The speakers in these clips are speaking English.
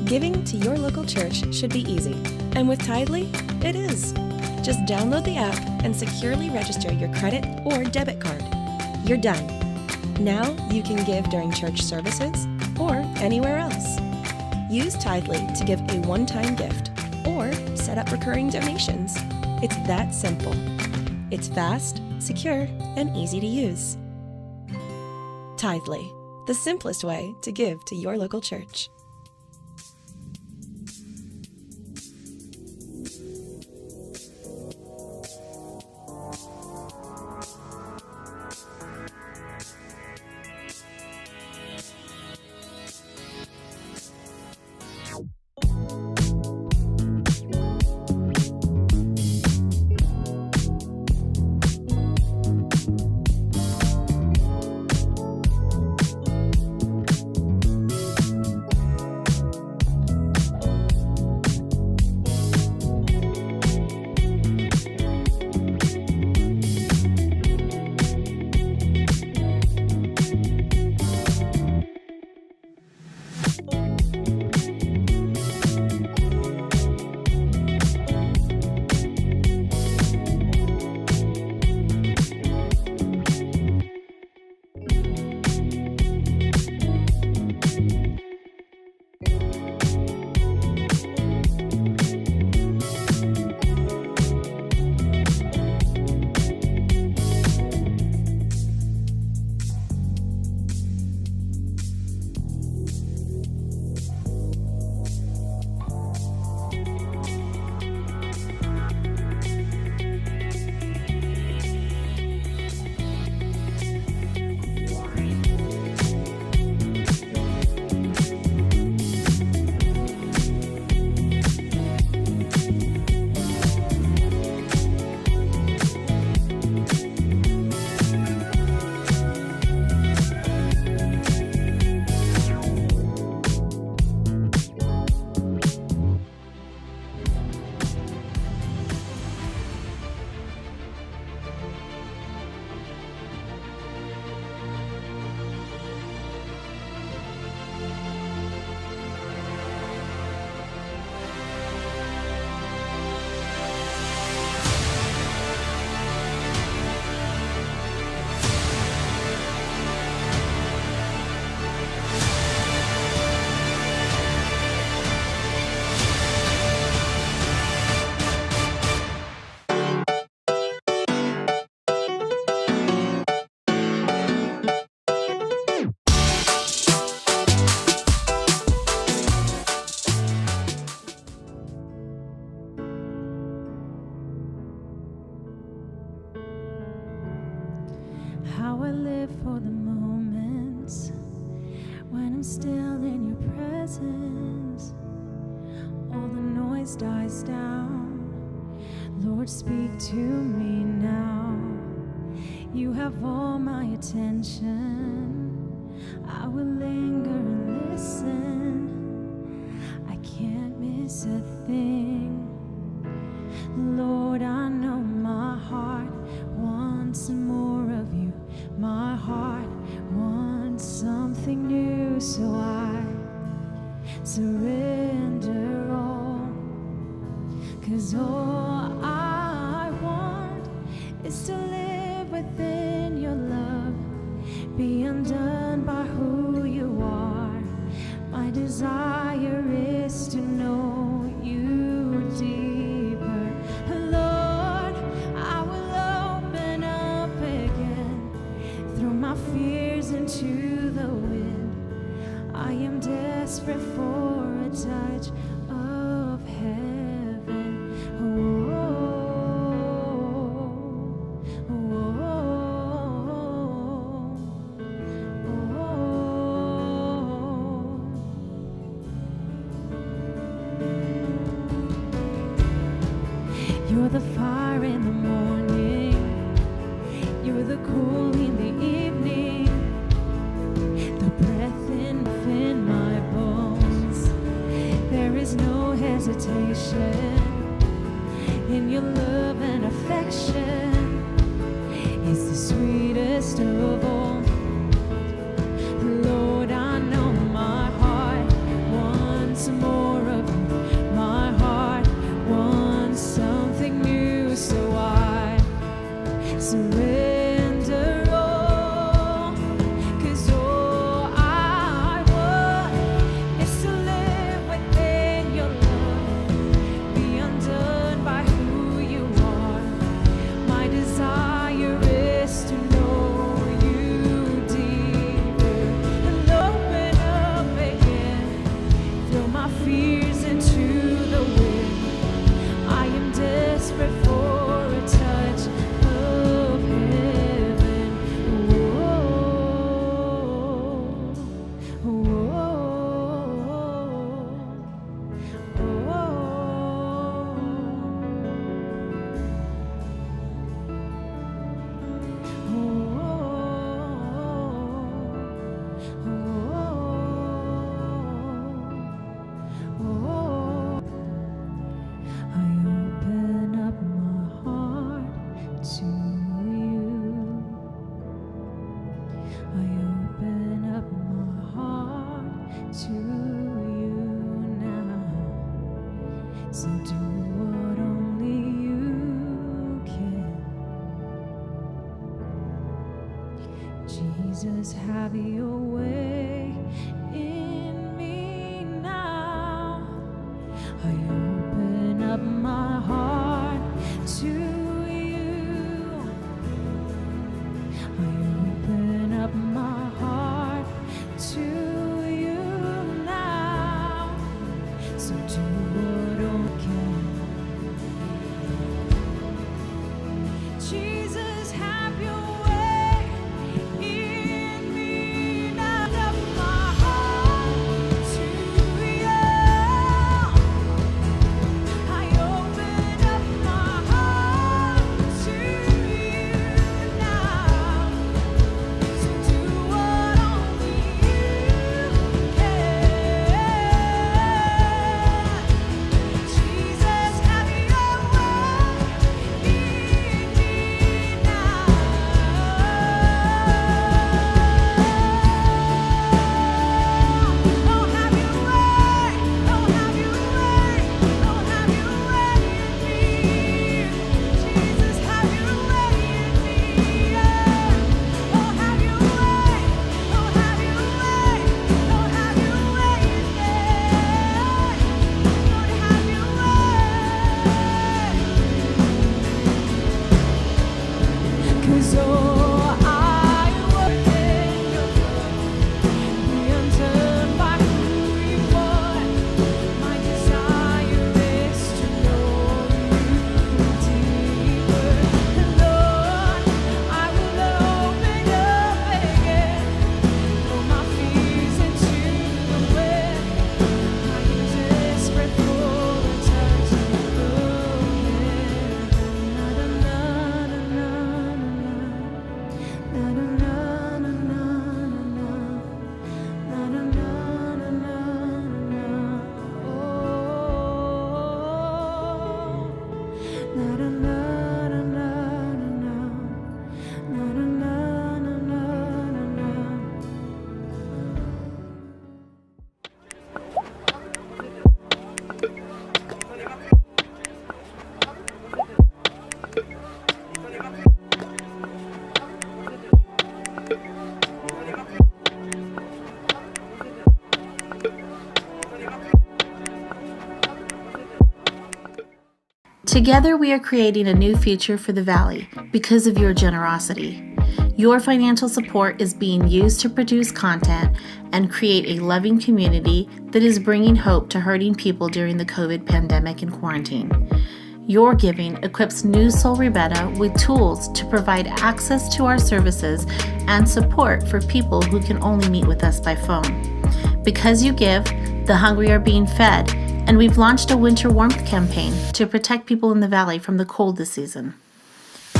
Giving to your local church should be easy, and with Tithely, it is. Just download the app and securely register your credit or debit card. You're done. Now you can give during church services or anywhere else. Use Tithely to give a one-time gift or set up recurring donations. It's that simple. It's fast, secure, and easy to use. Tithely, the simplest way to give to your local church. How I live for the moments when I'm still in your presence. All the noise dies down. Lord, speak to me now. You have all my attention. I will linger and listen. I can't miss a thing. Lord, I know my heart wants some more of you. My heart wants something new, so I surrender all. 'Cause all I want is to live within your love, be undone by who you are. My desire is to know you deeper. Lord, I will open up again, throw my fears into the wind. I am desperate for a touch of heaven. Oh, oh, oh, oh. You're the fire in the morning, you're the cool in the evening, the breath in my bones. There is I open up my heart to you now. So do what only you can. Jesus, have your way in me now. I open up my heart to you. I open up my heart to you now. So do what only can. Jesus, have your way in me now. Up my heart to you. I open up my heart to you now. So do what only you can. Jesus, have your way in me now. Oh, have your way. Oh, have your way. Oh, have your way in me. Jesus, have your way in me. Oh, have your way. Oh, have your way. Oh, have your way in me. Lord, have your way. 'Cause I was in your be undone by who you are. My desire is to know you deeper. And Lord, I will open up again, throw my fears into the wind. I am desperate for a touch of your hand. Na na na na na na na na na na na. Na na na na na na. Oh. Na na na na na na. Na na na na na na. Together, we are creating a new future for the Valley because of your generosity. Your financial support is being used to produce content and create a loving community that is bringing hope to hurting people during the COVID pandemic and quarantine. Your giving equips New Soul Rebecca with tools to provide access to our services and support for people who can only meet with us by phone. Because you give, the hungry are being fed, and we've launched a winter warmth campaign to protect people in the Valley from the cold this season.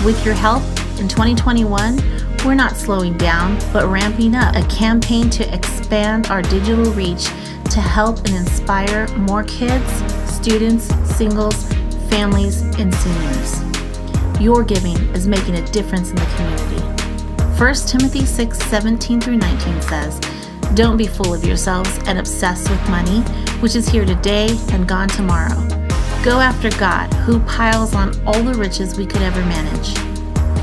With your help, in 2021, we're not slowing down, but ramping up a campaign to expand our digital reach to help and inspire more kids, students, singles, families, and seniors. Your giving is making a difference in the community. 1 Timothy 6:17 through 19 says, "Don't be full of yourselves and obsessed with money, which is here today and gone tomorrow. Go after God, who piles on all the riches we could ever manage.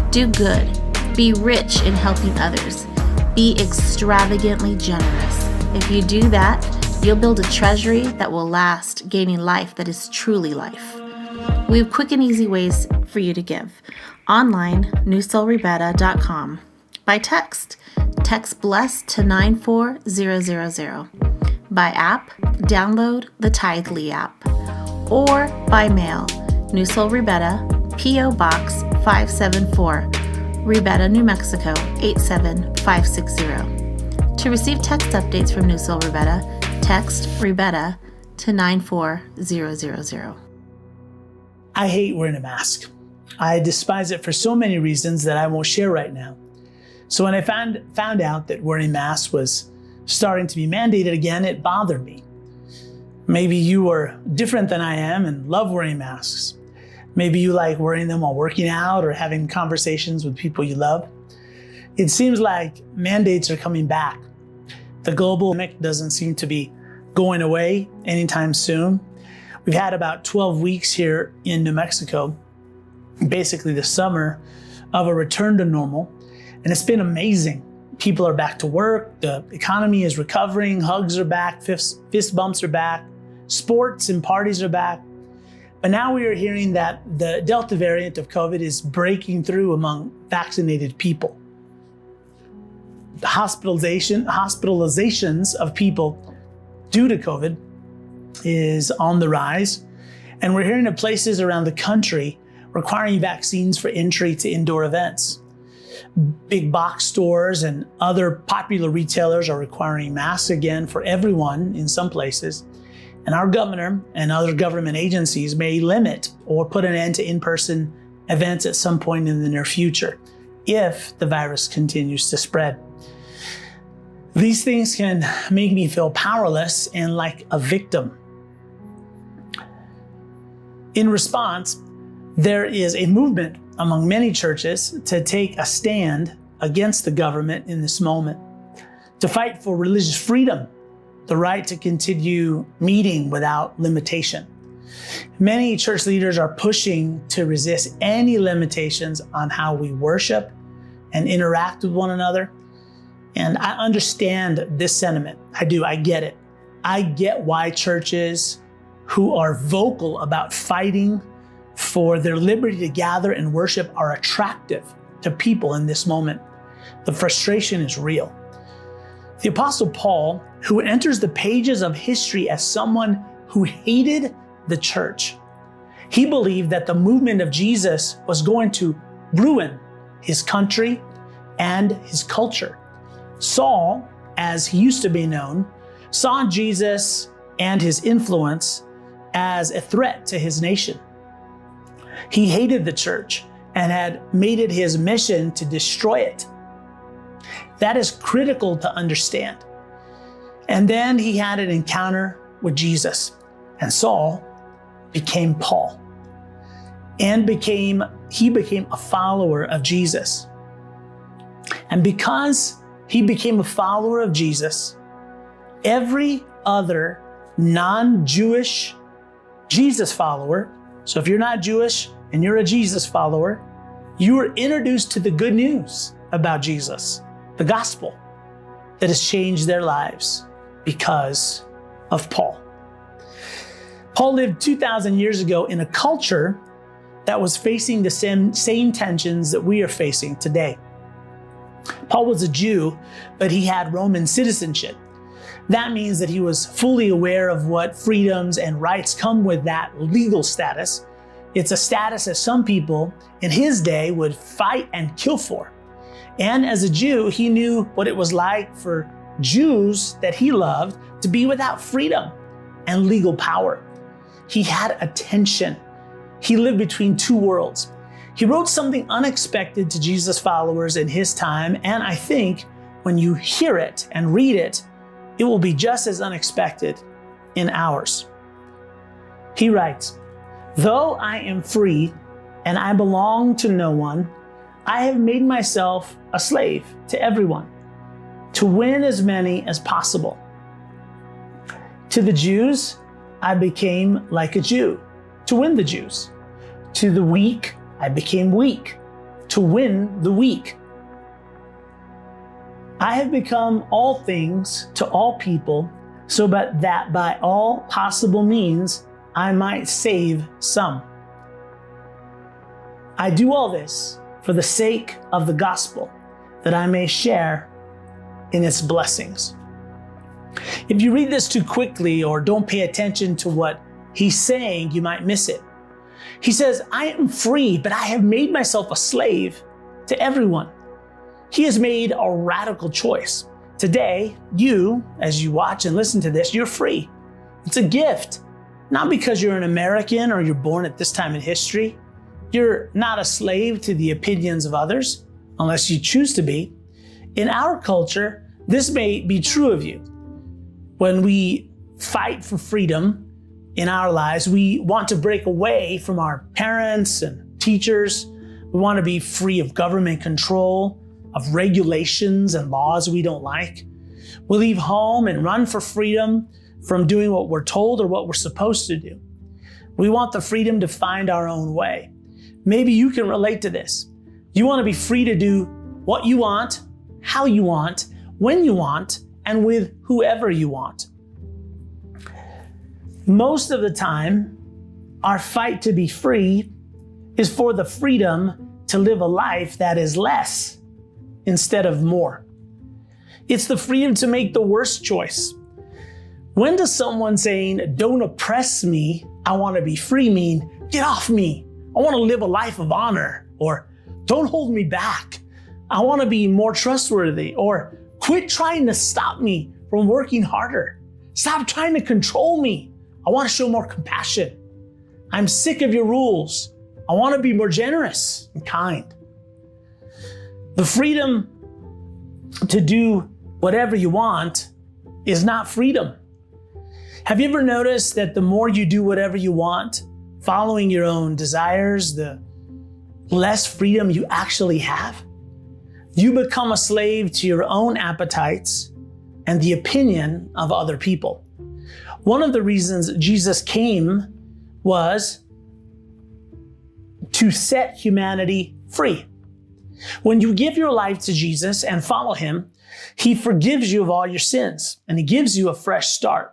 Do good. Be rich in helping others. Be extravagantly generous. If you do that, you'll build a treasury that will last, gaining life that is truly life." We have quick and easy ways for you to give. Online, newsoulrebecca.com. By text BLESS to 94000. By app, download the Tithely app. Or by mail, New Soul Rebecca, P.O. Box 574, Rebecca, New Mexico 87560. To receive text updates from New Soul Rebecca, text Rebecca to 94000. I hate wearing a mask. I despise it for so many reasons that I won't share right now. So when I found out that wearing masks was starting to be mandated again, it bothered me. Maybe you are different than I am and love wearing masks. Maybe you like wearing them while working out or having conversations with people you love. It seems like mandates are coming back. The global pandemic doesn't seem to be going away anytime soon. We've had about 12 weeks here in New Mexico, basically the summer of a return to normal, and it's been amazing. People are back to work, the economy is recovering, hugs are back, fist bumps are back, sports and parties are back. But now we are hearing that the Delta variant of COVID is breaking through among vaccinated people. The hospitalizations of people due to COVID is on the rise. And we're hearing of places around the country requiring vaccines for entry to indoor events. Big box stores and other popular retailers are requiring masks again for everyone in some places. And our governor and other government agencies may limit or put an end to in-person events at some point in the near future if the virus continues to spread. These things can make me feel powerless and like a victim. In response, there is a movement among many churches to take a stand against the government in this moment, to fight for religious freedom, the right to continue meeting without limitation. Many church leaders are pushing to resist any limitations on how we worship and interact with one another. And I understand this sentiment. I do, I get it. I get why churches who are vocal about fighting for their liberty to gather and worship are attractive to people in this moment. The frustration is real. The Apostle Paul, who enters the pages of history as someone who hated the church, he believed that the movement of Jesus was going to ruin his country and his culture. Saul, as he used to be known, saw Jesus and his influence as a threat to his nation. He hated the church and had made it his mission to destroy it. That is critical to understand. And then he had an encounter with Jesus, and Saul became Paul, and he became a follower of Jesus. And because he became a follower of Jesus, every other non-Jewish Jesus follower, so if you're not Jewish and you're a Jesus follower, you were introduced to the good news about Jesus, the gospel that has changed their lives because of Paul. Paul lived 2,000 years ago in a culture that was facing the same tensions that we are facing today. Paul was a Jew, but he had Roman citizenship. That means that he was fully aware of what freedoms and rights come with that legal status. It's a status that some people in his day would fight and kill for. And as a Jew, he knew what it was like for Jews that he loved to be without freedom and legal power. He had a tension. He lived between two worlds. He wrote something unexpected to Jesus' followers in his time, and I think when you hear it and read it, it will be just as unexpected in ours. He writes, "Though I am free and I belong to no one, I have made myself a slave to everyone, to win as many as possible. To the Jews, I became like a Jew, to win the Jews. To the weak, I became weak, to win the weak. I have become all things to all people, so that by all possible means I might save some. I do all this for the sake of the gospel, that I may share in its blessings." If you read this too quickly or don't pay attention to what he's saying, you might miss it. He says, I am free, but I have made myself a slave to everyone. He has made a radical choice. Today, you, as you watch and listen to this, you're free. It's a gift, not because you're an American or you're born at this time in history. You're not a slave to the opinions of others, unless you choose to be. In our culture, this may be true of you. When we fight for freedom in our lives, we want to break away from our parents and teachers. We want to be free of government control, of regulations and laws we don't like. We leave home and run for freedom from doing what we're told or what we're supposed to do. We want the freedom to find our own way. Maybe you can relate to this. You want to be free to do what you want, how you want, when you want, and with whoever you want. Most of the time, our fight to be free is for the freedom to live a life that is less instead of more. It's the freedom to make the worst choice. When does someone saying, "Don't oppress me, I want to be free," mean, "Get off me, I want to live a life of honor," or "Don't hold me back, I want to be more trustworthy," or "Quit trying to stop me from working harder. Stop trying to control me, I want to show more compassion. I'm sick of your rules, I want to be more generous and kind." The freedom to do whatever you want is not freedom. Have you ever noticed that the more you do whatever you want, following your own desires, the less freedom you actually have? You become a slave to your own appetites and the opinion of other people. One of the reasons Jesus came was to set humanity free. When you give your life to Jesus and follow him, he forgives you of all your sins and he gives you a fresh start.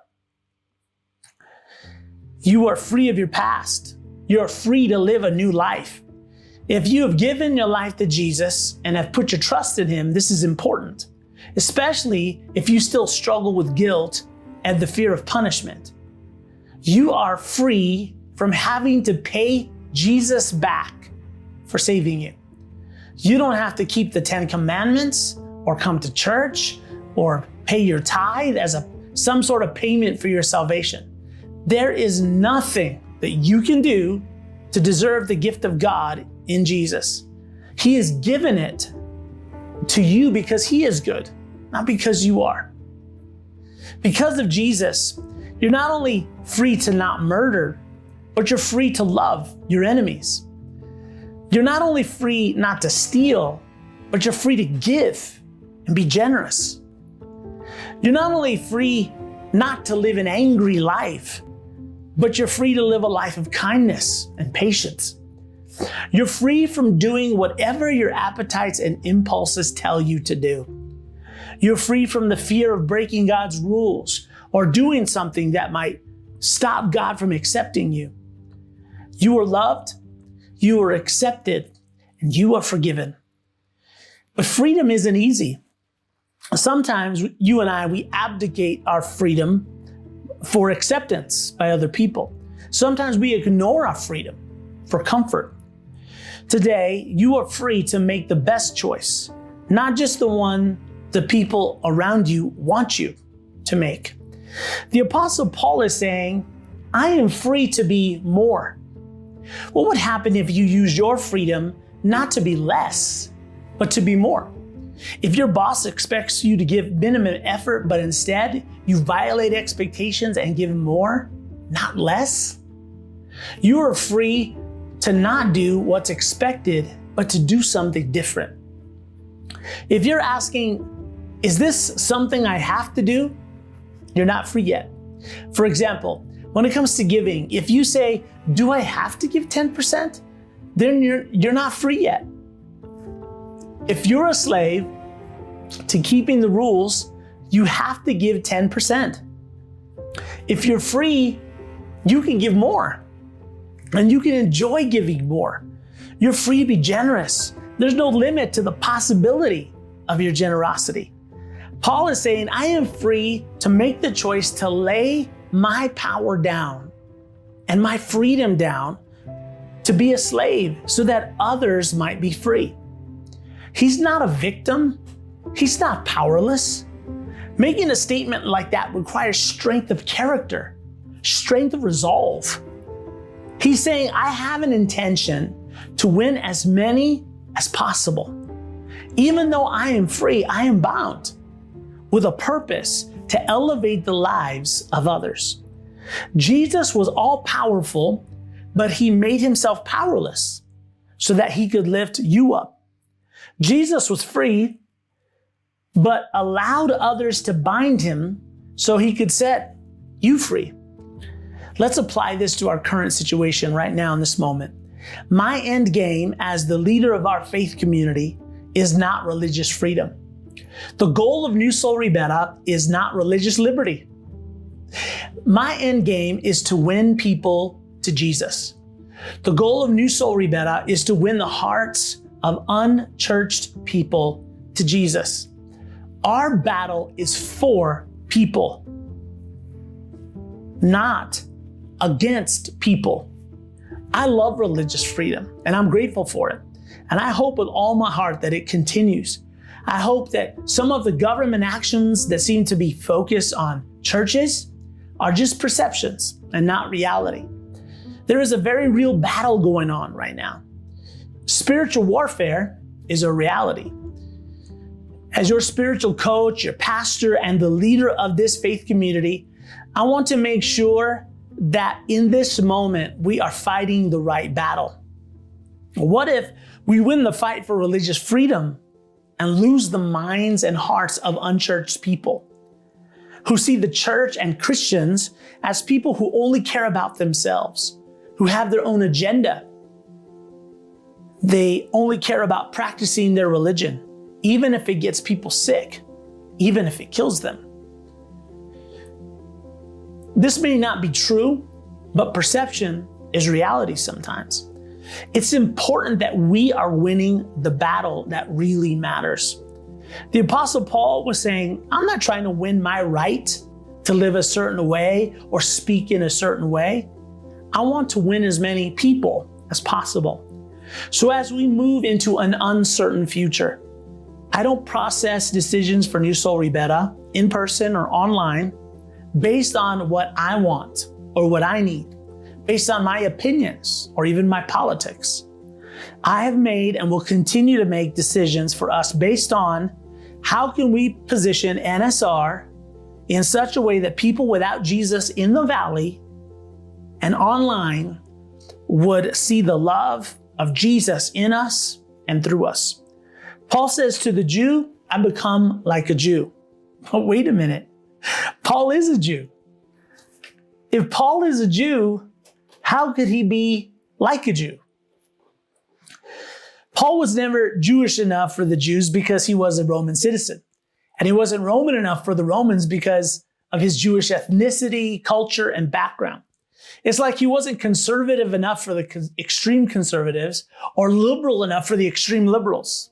You are free of your past. You're free to live a new life. If you have given your life to Jesus and have put your trust in him, this is important, especially if you still struggle with guilt and the fear of punishment. You are free from having to pay Jesus back for saving you. You don't have to keep the 10 Commandments or come to church or pay your tithe as some sort of payment for your salvation. There is nothing that you can do to deserve the gift of God in Jesus. He has given it to you because he is good, not because you are. Because of Jesus, you're not only free to not murder, but you're free to love your enemies. You're not only free not to steal, but you're free to give and be generous. You're not only free not to live an angry life, but you're free to live a life of kindness and patience. You're free from doing whatever your appetites and impulses tell you to do. You're free from the fear of breaking God's rules or doing something that might stop God from accepting you. You are loved, you are accepted, and you are forgiven. But freedom isn't easy. Sometimes you and I, we abdicate our freedom for acceptance by other people. Sometimes we ignore our freedom for comfort. Today, you are free to make the best choice, not just the one the people around you want you to make. The Apostle Paul is saying, I am free to be more. What would happen if you used your freedom not to be less, but to be more? If your boss expects you to give minimum effort, but instead you violate expectations and give more, not less, you are free to not do what's expected, but to do something different. If you're asking, is this something I have to do? You're not free yet. For example, when it comes to giving, if you say, do I have to give 10%? Then you're not free yet. If you're a slave to keeping the rules, you have to give 10%. If you're free, you can give more and you can enjoy giving more. You're free to be generous. There's no limit to the possibility of your generosity. Paul is saying, I am free to make the choice to lay my power down and my freedom down to be a slave so that others might be free. He's not a victim. He's not powerless. Making a statement like that requires strength of character, strength of resolve. He's saying, I have an intention to win as many as possible. Even though I am free, I am bound with a purpose to elevate the lives of others. Jesus was all powerful, but he made himself powerless so that he could lift you up. Jesus was free, but allowed others to bind him so he could set you free. Let's apply this to our current situation right now in this moment. My end game as the leader of our faith community is not religious freedom. The goal of New Soul Rebecca is not religious liberty. My end game is to win people to Jesus. The goal of New Soul Rebecca is to win the hearts of unchurched people to Jesus. Our battle is for people, not against people. I love religious freedom and I'm grateful for it. And I hope with all my heart that it continues. I hope that some of the government actions that seem to be focused on churches are just perceptions and not reality. There is a very real battle going on right now. Spiritual warfare is a reality. As your spiritual coach, your pastor, and the leader of this faith community, I want to make sure that in this moment, we are fighting the right battle. What if we win the fight for religious freedom and lose the minds and hearts of unchurched people who see the church and Christians as people who only care about themselves, who have their own agenda? They only care about practicing their religion, even if it gets people sick, even if it kills them. This may not be true, but perception is reality sometimes. It's important that we are winning the battle that really matters. The Apostle Paul was saying, I'm not trying to win my right to live a certain way or speak in a certain way. I want to win as many people as possible. So as we move into an uncertain future, I don't process decisions for New Soul Rebecca in person or online based on what I want or what I need, based on my opinions or even my politics. I have made and will continue to make decisions for us based on how can we position NSR in such a way that people without Jesus in the valley and online would see the love of Jesus in us and through us. Paul says to the Jew, I become like a Jew. Oh, wait a minute. Paul is a Jew. If Paul is a Jew, how could he be like a Jew? Paul was never Jewish enough for the Jews because he was a Roman citizen. And he wasn't Roman enough for the Romans because of his Jewish ethnicity, culture, and background. It's like he wasn't conservative enough for the extreme conservatives or liberal enough for the extreme liberals,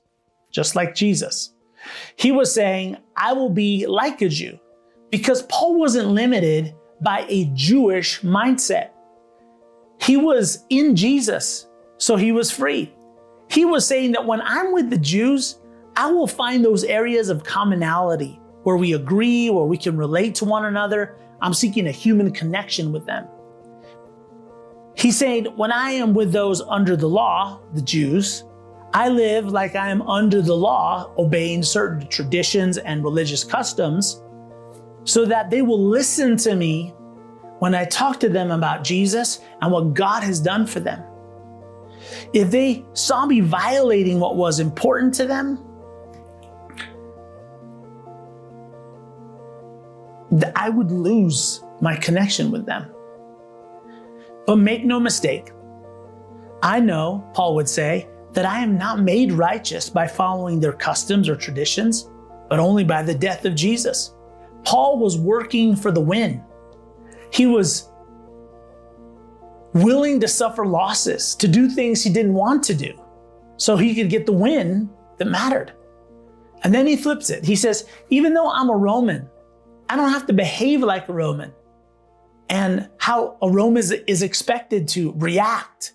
just like Jesus. He was saying, I will be like a Jew, because Paul wasn't limited by a Jewish mindset. He was in Jesus, so he was free. He was saying that when I'm with the Jews, I will find those areas of commonality where we agree, where we can relate to one another. I'm seeking a human connection with them. He's saying, when I am with those under the law, the Jews, I live like I am under the law, obeying certain traditions and religious customs, so that they will listen to me when I talk to them about Jesus and what God has done for them. If they saw me violating what was important to them, I would lose my connection with them. But make no mistake, I know, Paul would say, that I am not made righteous by following their customs or traditions, but only by the death of Jesus. Paul was working for the win. He was willing to suffer losses, to do things he didn't want to do, so he could get the win that mattered. And then he flips it. He says, even though I'm a Roman, I don't have to behave like a Roman and how a Roman is expected to react.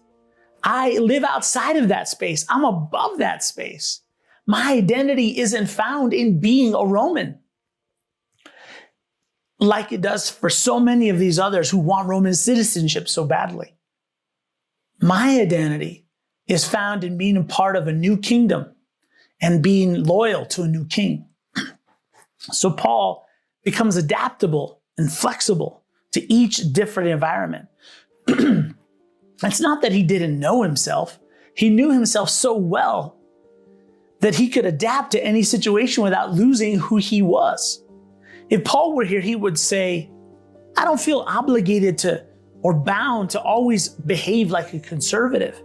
I live outside of that space. I'm above that space. My identity isn't found in being a Roman, like it does for so many of these others who want Roman citizenship so badly. My identity is found in being a part of a new kingdom and being loyal to a new king. So Paul becomes adaptable and flexible to each different environment. It's not that he didn't know himself. He knew himself so well that he could adapt to any situation without losing who he was. If Paul were here, he would say, I don't feel obligated to or bound to always behave like a conservative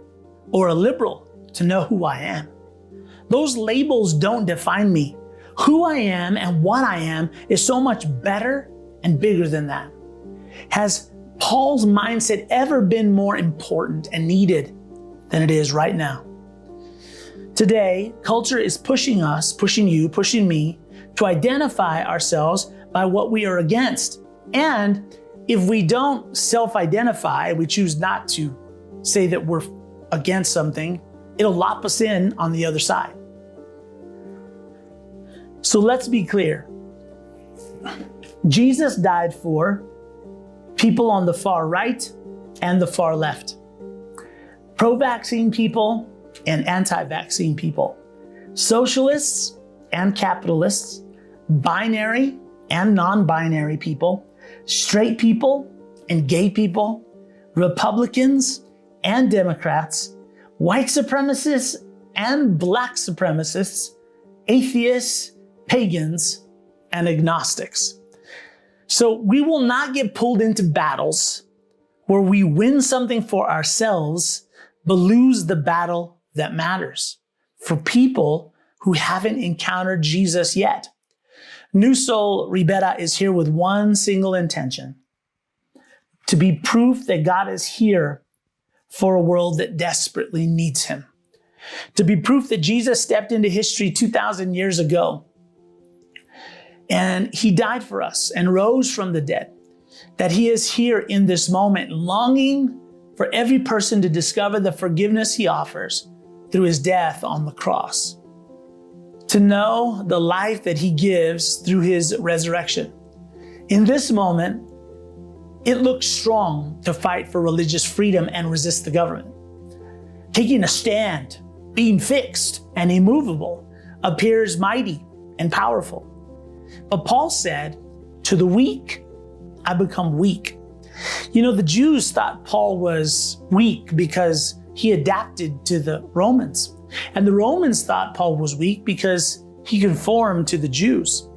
or a liberal to know who I am. Those labels don't define me. Who I am and what I am is so much better and bigger than that. Has Paul's mindset ever been more important and needed than it is right now? Today, culture is pushing us, pushing you, pushing me to identify ourselves by what we are against. And if we don't self-identify, we choose not to say that we're against something, it'll lop us in on the other side. So let's be clear. Jesus died for people on the far right and the far left. Pro-vaccine people and anti-vaccine people. Socialists and capitalists. Binary and non-binary people. Straight people and gay people. Republicans and Democrats. White supremacists and black supremacists. Atheists, pagans, and agnostics. So we will not get pulled into battles where we win something for ourselves, but lose the battle that matters for people who haven't encountered Jesus yet. New Soul Ribera is here with one single intention: to be proof that God is here for a world that desperately needs him. To be proof that Jesus stepped into history 2,000 years ago and he died for us and rose from the dead. That he is here in this moment, longing for every person to discover the forgiveness he offers through his death on the cross. To know the life that he gives through his resurrection. In this moment, it looks strong to fight for religious freedom and resist the government. Taking a stand, being fixed and immovable, appears mighty and powerful. But Paul said, to the weak, I become weak. You know, the Jews thought Paul was weak because he adapted to the Romans. And the Romans thought Paul was weak because he conformed to the Jews.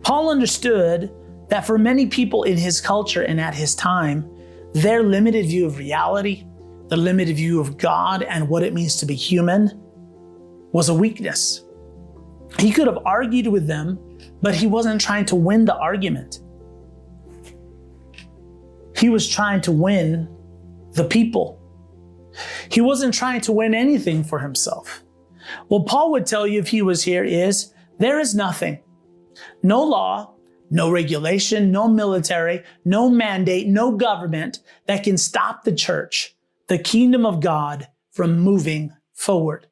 Paul understood that for many people in his culture and at his time, their limited view of reality, the limited view of God and what it means to be human, was a weakness. He could have argued with them, but he wasn't trying to win the argument. He was trying to win the people. He wasn't trying to win anything for himself. What Paul would tell you if he was here is, there is nothing, no law, no regulation, no military, no mandate, no government that can stop the church, the kingdom of God, from moving forward.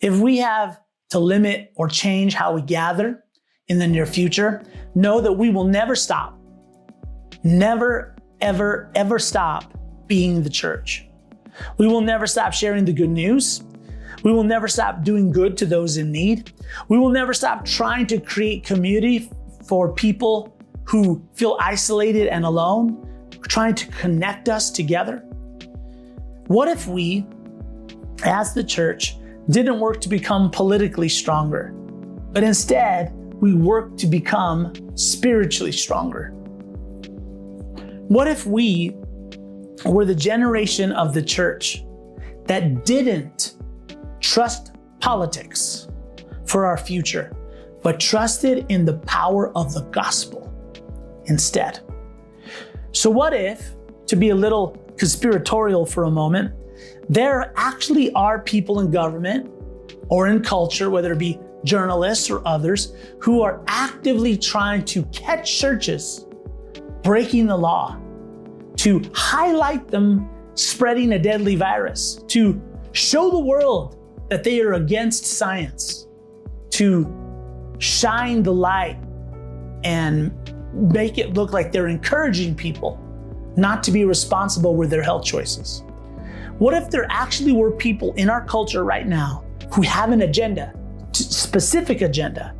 If we have to limit or change how we gather in the near future, know that we will never stop, never, ever, ever stop being the church. We will never stop sharing the good news. We will never stop doing good to those in need. We will never stop trying to create community for people who feel isolated and alone, trying to connect us together. What if we, as the church, didn't work to become politically stronger, but instead we work to become spiritually stronger? What if we were the generation of the church that didn't trust politics for our future, but trusted in the power of the gospel instead? So what if, to be a little conspiratorial for a moment, there actually are people in government or in culture, whether it be journalists or others, who are actively trying to catch churches breaking the law, to highlight them spreading a deadly virus, to show the world that they are against science, to shine the light and make it look like they're encouraging people not to be responsible with their health choices. What if there actually were people in our culture right now who have an agenda, specific agenda,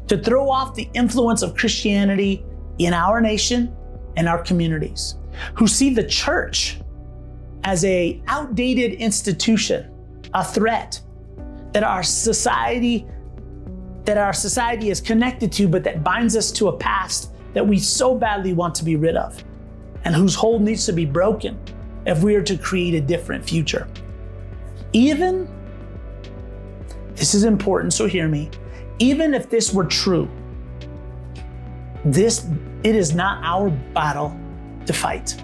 to throw off the influence of Christianity in our nation and our communities, who see the church as an outdated institution, a threat, that our society is connected to, but that binds us to a past that we so badly want to be rid of, and whose hold needs to be broken if we are to create a different future. Even, this is important, so hear me, even if this were true, it is not our battle to fight.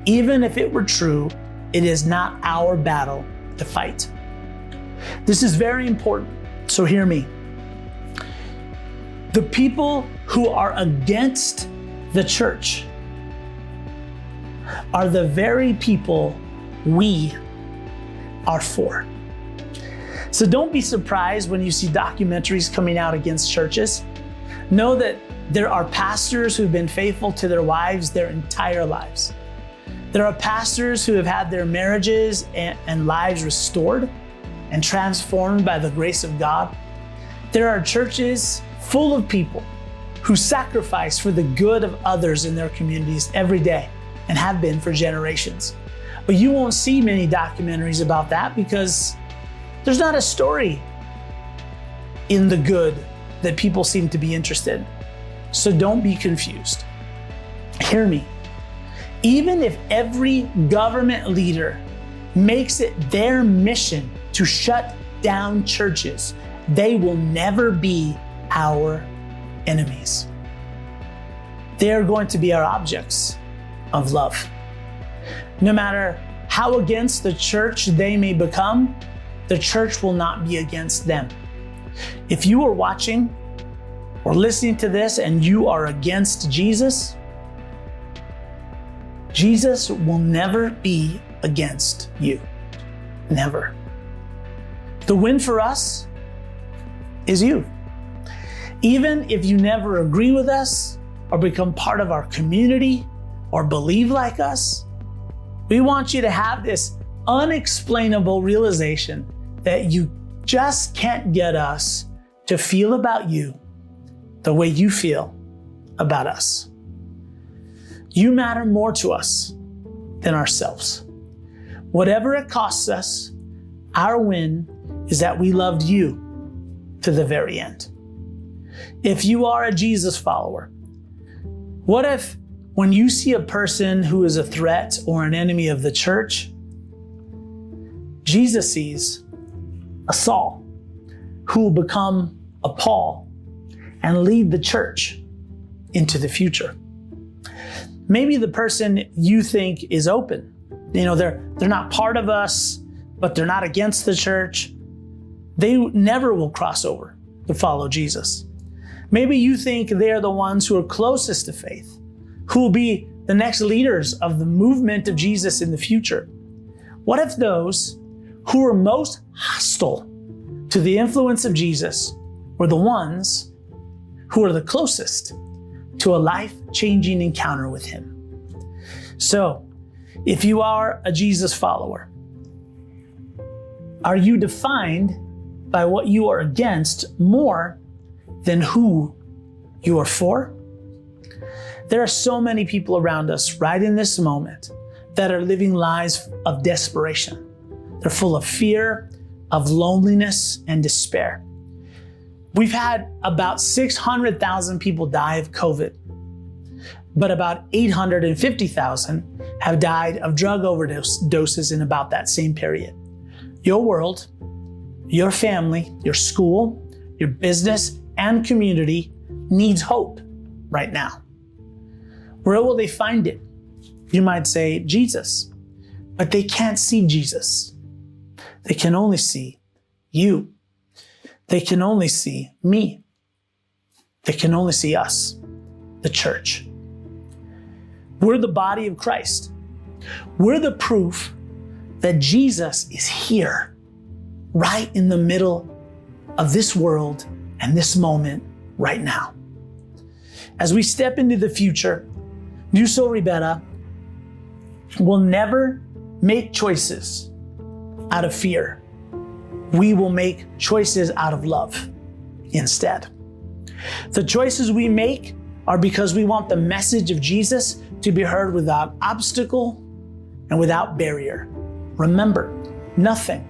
Even if it were true, it is not our battle to fight. This is very important, so hear me. The people who are against the church are the very people we are for. So don't be surprised when you see documentaries coming out against churches. Know that there are pastors who've been faithful to their wives their entire lives. There are pastors who have had their marriages and lives restored and transformed by the grace of God. There are churches full of people who sacrifice for the good of others in their communities every day and have been for generations. But you won't see many documentaries about that because there's not a story in the good that people seem to be interested in. So don't be confused. Hear me. Even if every government leader makes it their mission to shut down churches, they will never be our enemies. They are going to be our objects of love. No matter how against the church they may become, the church will not be against them. If you are watching or listening to this and you are against Jesus, Jesus will never be against you. Never. The win for us is you. Even if you never agree with us or become part of our community or believe like us, we want you to have this unexplainable realization that you just can't get us to feel about you the way you feel about us. You matter more to us than ourselves. Whatever it costs us, our win is that we loved you to the very end. If you are a Jesus follower, what if when you see a person who is a threat or an enemy of the church, Jesus sees a Saul who will become a Paul and lead the church into the future? Maybe the person you think is open, they're not part of us, but they're not against the church. They never will cross over to follow Jesus. Maybe you think they're the ones who are closest to faith, who will be the next leaders of the movement of Jesus in the future. What if those who are most hostile to the influence of Jesus were the ones who are the closest to a life-changing encounter with Him? So, if you are a Jesus follower, are you defined by what you are against more than who you are for? There are so many people around us right in this moment that are living lives of desperation. They're full of fear, of loneliness, and despair. We've had about 600,000 people die of COVID, but about 850,000 have died of drug overdoses in about that same period. Your world, your family, your school, your business, and community needs hope right now. Where will they find it? You might say Jesus, but they can't see Jesus. They can only see you. They can only see me. They can only see us, the church. We're the body of Christ. We're the proof that Jesus is here, right in the middle of this world and this moment right now. As we step into the future, New Soul Ribera will never make choices out of fear. We will make choices out of love instead. The choices we make are because we want the message of Jesus to be heard without obstacle and without barrier. Remember, nothing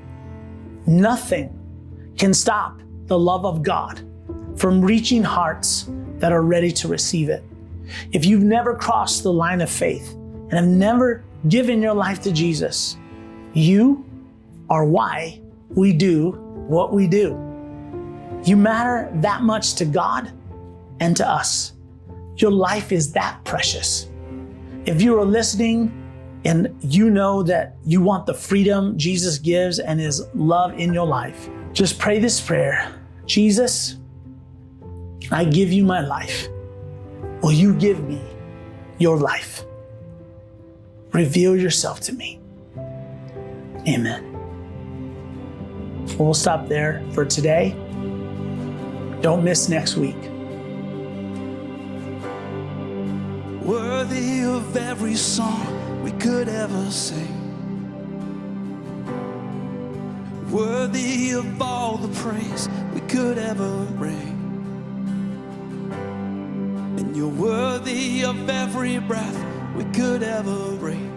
can stop the love of God from reaching hearts that are ready to receive it. If you've never crossed the line of faith and have never given your life to Jesus, you are why we do what we do. You matter that much to God and to us. Your life is that precious. If you are listening and you know that you want the freedom Jesus gives and His love in your life, just pray this prayer. Jesus, I give you my life. Will you give me your life? Reveal yourself to me. Amen. We'll stop there for today. Don't miss next week. Worthy of every song we could ever sing, worthy of all the praise we could ever bring, and you're worthy of every breath we could ever breathe.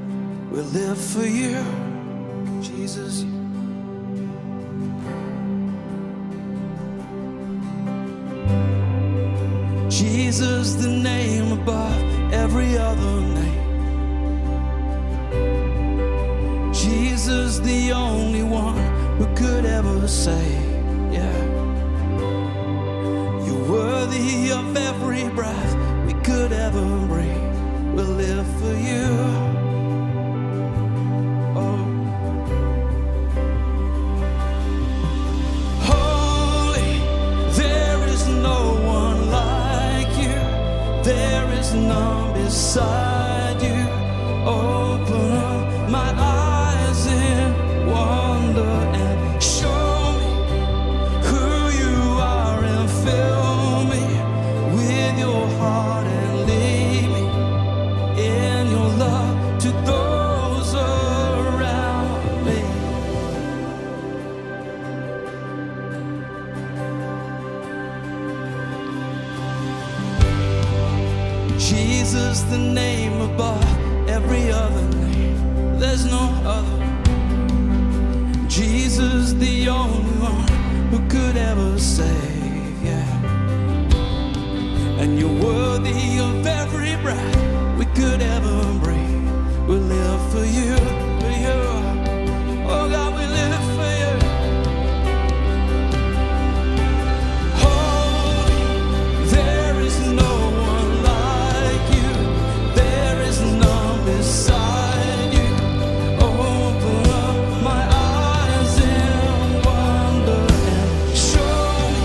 We'll live for you, Jesus. Jesus, the name above every other name. Jesus, the only one who could ever say, yeah. You're worthy of every breath we could ever breathe. We'll live for you. Oh. Holy, there is no one like you. There is none beside you. Open up my eyes in wonder and show me who you are, and fill me with your heart and lead me in your love to those around me. Jesus, the name above every other name. There's no other. Jesus, the only one who could ever save, yeah. And you're worthy of every breath we could ever breathe. We'll live for you, for you. Oh God, we live for you. Holy, there is no one like you. There is none beside you. Open up my eyes in wonder and show me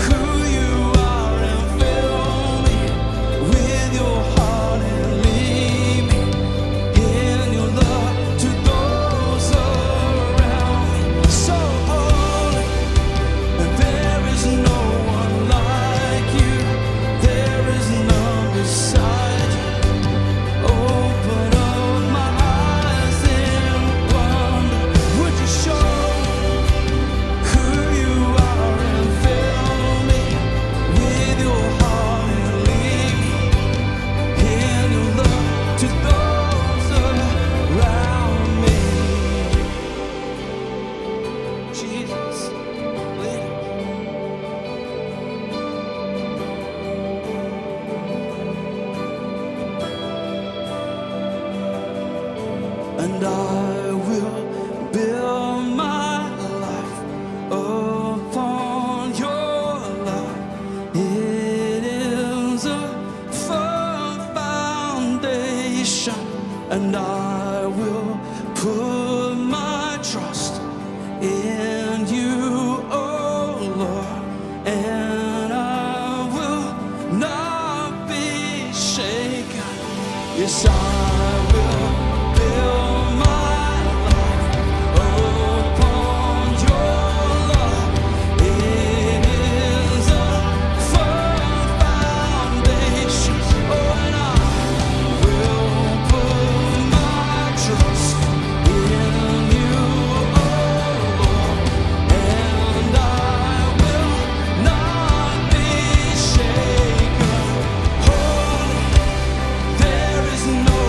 who you are, and fill me with your heart and lead me in your love to those around me. So holy, and there is no one like you. There is none beside you. Open up my eyes in wonder. Would you show who you are, and fill me with your heart and lead me in your love to those around me. Jesus, lead us. And I will build my life upon your love. It is a firm foundation, and I will put my trust in you, oh Lord, and I will not be shaken. Yes, I will build my life upon your love. It is a firm foundation. Oh, and I will put my trust in you, oh Lord, and I will not be shaken. Holy, there is no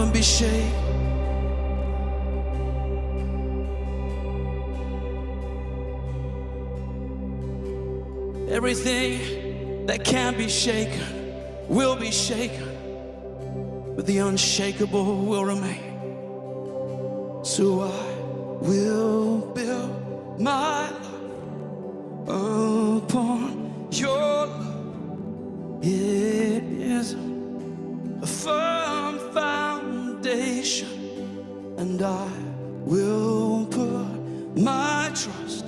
won't be shaken. Everything that can't be shaken will be shaken, but the unshakable will remain. So I will build my life upon your love. It is a firm foundation, and I will put my trust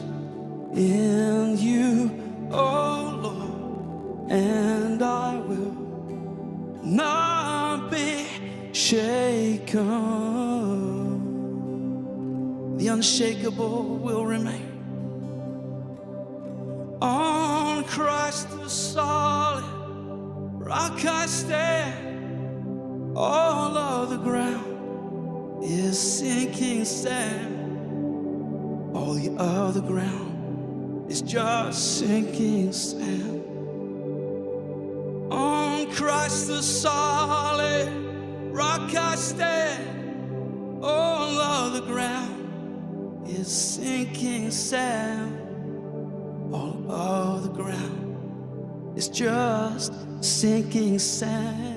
in you, oh Lord, and I will not be shaken. The unshakable will remain. On Christ the solid rock I stand. All of the ground is sinking sand. All the other ground is just sinking sand. On Christ the solid rock I stand. All of the ground is sinking sand. All of the ground is just sinking sand.